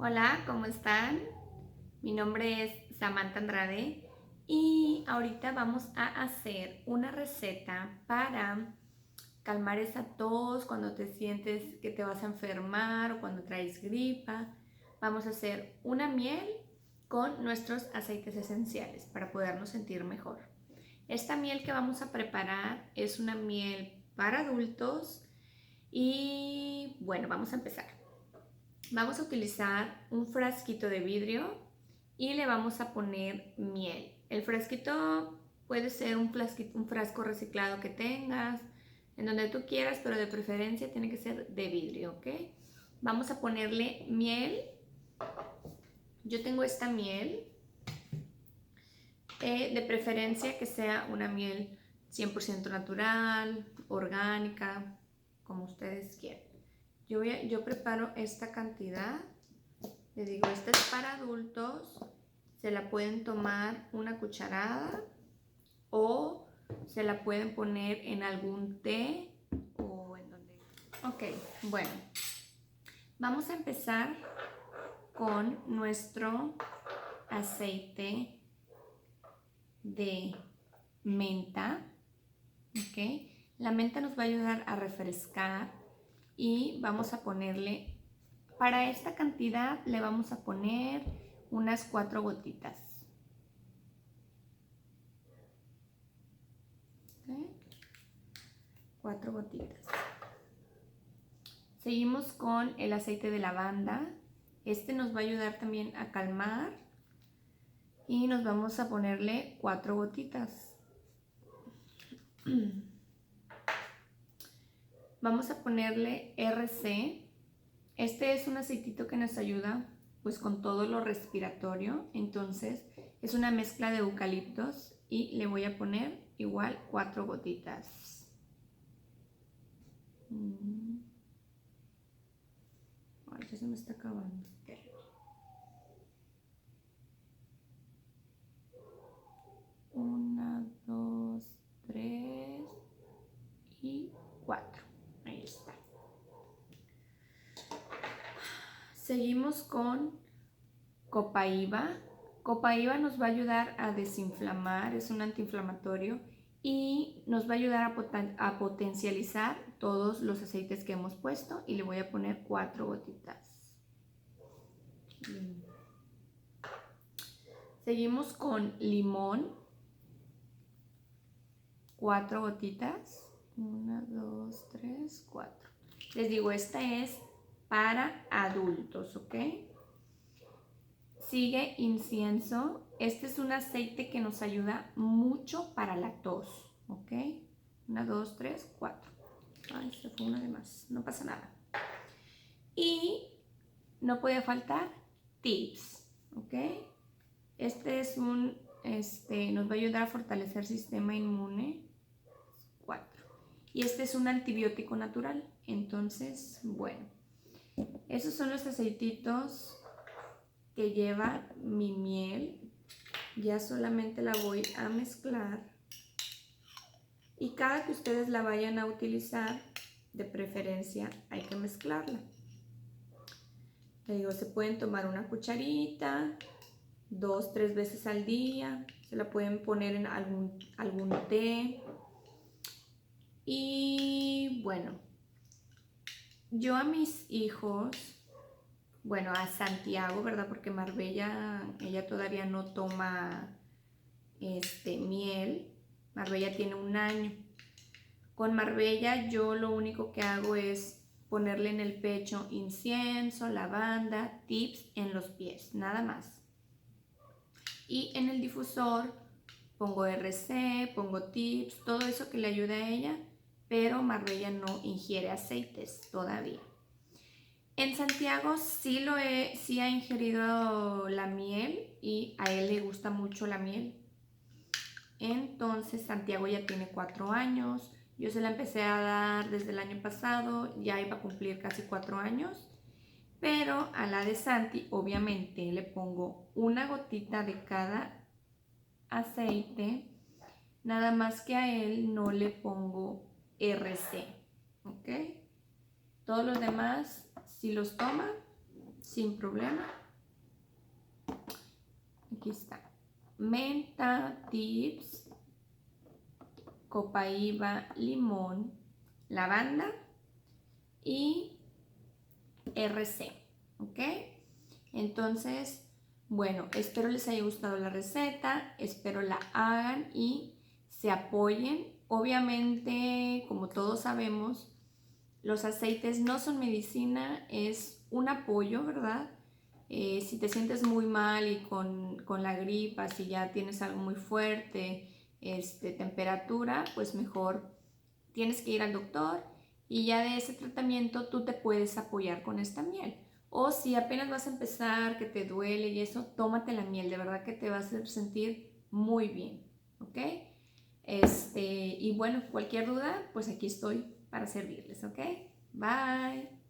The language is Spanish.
Hola, ¿cómo están? Mi nombre es Samantha Andrade y ahorita vamos a hacer una receta para calmar esa tos cuando te sientes que te vas a enfermar o cuando traes gripa. Vamos a hacer una miel con nuestros aceites esenciales para podernos sentir mejor. Esta miel que vamos a preparar es una miel para adultos y bueno, vamos a empezar. Vamos a utilizar un frasquito de vidrio y le vamos a poner miel. El frasquito puede ser un frasco reciclado que tengas, en donde tú quieras, pero de preferencia tiene que ser de vidrio, ¿ok? Vamos a ponerle miel. Yo tengo esta miel, de preferencia que sea una miel 100% natural, orgánica, como ustedes quieran. Yo preparo esta cantidad. Les digo, esta es para adultos, se la pueden tomar una cucharada o se la pueden poner en algún té o en donde... Ok, bueno, vamos a empezar con nuestro aceite de menta, ok. La menta nos va a ayudar a refrescar y vamos a ponerle, para esta cantidad le vamos a poner unas 4 gotitas. ¿Okay? 4 gotitas. Seguimos con el aceite de lavanda. Este nos va a ayudar también a calmar y nos vamos a ponerle 4 gotitas. Vamos a ponerle RC. Este es un aceitito que nos ayuda pues con todo lo respiratorio, entonces es una mezcla de eucaliptos y le voy a poner igual 4 gotitas. Ay, ya se me está acabando. Una, dos, tres y 4. Ahí está. Seguimos con copaíba. Copaíba nos va a ayudar a desinflamar, es un antiinflamatorio y nos va a ayudar a potencializar todos los aceites que hemos puesto y le voy a poner 4 gotitas. Seguimos con limón, 4 gotitas. 1, 2, 3, 4. Les digo, esta es para adultos, ¿ok? Sigue incienso. Este es un aceite que nos ayuda mucho para la tos, ¿ok? 1, 2, 3, 4. Ay, se fue una de más, no pasa nada. Y no puede faltar tips, ¿ok? Este es nos va a ayudar a fortalecer el sistema inmune. 4. Y este es un antibiótico natural. Entonces, bueno, esos son los aceititos que lleva mi miel. Ya solamente la voy a mezclar. Y cada que ustedes la vayan a utilizar, de preferencia hay que mezclarla. Te digo, se pueden tomar una cucharita, 2, 3 veces al día. Se la pueden poner en algún té. Y bueno, yo a mis hijos, bueno, a Santiago, ¿verdad? Porque Marbella, ella todavía no toma miel. Marbella tiene 1 año. Con Marbella yo lo único que hago es ponerle en el pecho incienso, lavanda, tips en los pies, nada más. Y en el difusor pongo RC, pongo tips, todo eso que le ayude a ella, pero Marbella no ingiere aceites todavía. En Santiago sí ha ingerido la miel y a él le gusta mucho la miel. Entonces Santiago ya tiene 4 años. Yo se la empecé a dar desde el año pasado, ya iba a cumplir casi 4 años. Pero a la de Santi obviamente le pongo una gotita de cada aceite. Nada más que a él no le pongo RC. ¿Ok? Todos los demás, si los toma, sin problema. Aquí está. Menta, tips, copaiba, limón, lavanda y RC, ¿ok? Entonces, bueno, espero les haya gustado la receta, espero la hagan y se apoyen. Obviamente, como todos sabemos, los aceites no son medicina, es un apoyo, ¿verdad? Si te sientes muy mal y con la gripa, si ya tienes algo muy fuerte, temperatura, pues mejor tienes que ir al doctor y ya de ese tratamiento tú te puedes apoyar con esta miel. O si apenas vas a empezar, que te duele y eso, tómate la miel, de verdad que te vas a hacer sentir muy bien, ¿ok? Y bueno, cualquier duda, pues aquí estoy para servirles, ¿ok? Bye.